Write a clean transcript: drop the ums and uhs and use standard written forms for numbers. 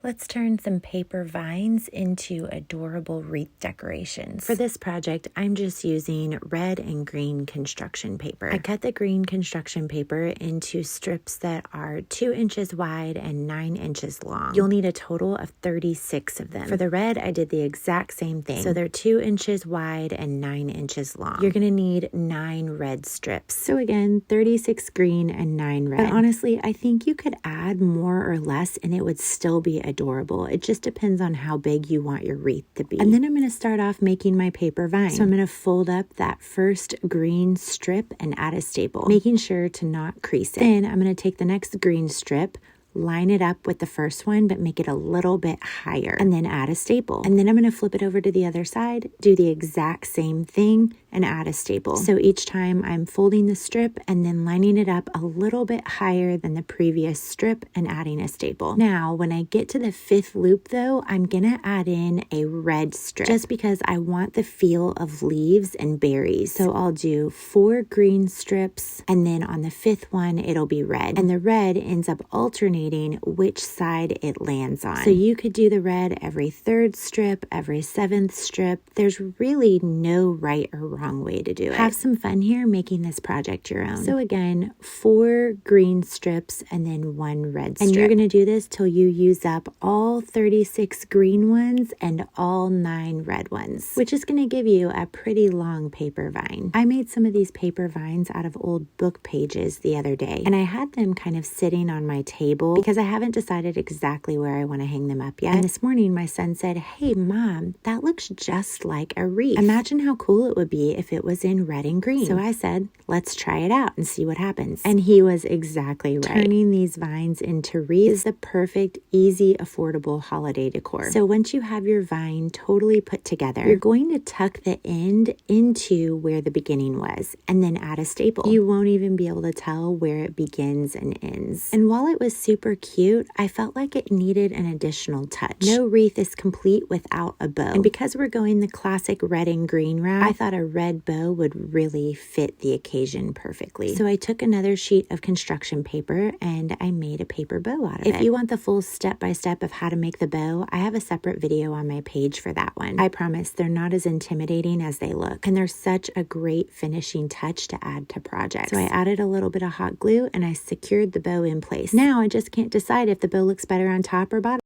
Let's turn some paper vines into adorable wreath decorations. For this project, I'm just using red and green construction paper. I cut the green construction paper into strips that are 2 inches wide and 9 inches long. You'll need a total of 36 of them. For the red, I did the exact same thing. So they're 2 inches wide and 9 inches long. You're gonna need 9 red strips. So again, 36 green and 9 red. But honestly, I think you could add more or less and it would still be adorable. It just depends on how big you want your wreath to be. And then I'm going to start off making my paper vine. So I'm going to fold up that first green strip and add a staple, making sure to not crease it. Then I'm going to take the next green strip, line it up with the first one, but make it a little bit higher, and then add a staple. And then I'm going to flip it over to the other side, do the exact same thing, and add a staple. So each time I'm folding the strip and then lining it up a little bit higher than the previous strip and adding a staple. Now, when I get to the 5th loop though, I'm gonna add in a red strip just because I want the feel of leaves and berries. So I'll do 4 green strips, and then on the 5th one, it'll be red. And the red ends up alternating which side it lands on. So you could do the red every 3rd strip, every 7th strip. There's really no right or wrong way to do it. Have some fun here making this project your own. So again, 4 green strips and then 1 red strip. And you're going to do this till you use up all 36 green ones and all 9 red ones, which is going to give you a pretty long paper vine. I made some of these paper vines out of old book pages the other day, and I had them kind of sitting on my table because I haven't decided exactly where I want to hang them up yet. And this morning my son said, "Hey mom, that looks just like a wreath. Imagine how cool it would be if it was in red and green." So I said, let's try it out and see what happens. And he was exactly right. Turning these vines into wreaths is the perfect, easy, affordable holiday decor. So once you have your vine totally put together, you're going to tuck the end into where the beginning was and then add a staple. You won't even be able to tell where it begins and ends. And while it was super cute, I felt like it needed an additional touch. No wreath is complete without a bow. And because we're going the classic red and green route, I thought a red bow would really fit the occasion perfectly. So I took another sheet of construction paper and I made a paper bow out of it. If you want the full step-by-step of how to make the bow, I have a separate video on my page for that one. I promise they're not as intimidating as they look, and they're such a great finishing touch to add to projects. So I added a little bit of hot glue and I secured the bow in place. Now I just can't decide if the bow looks better on top or bottom.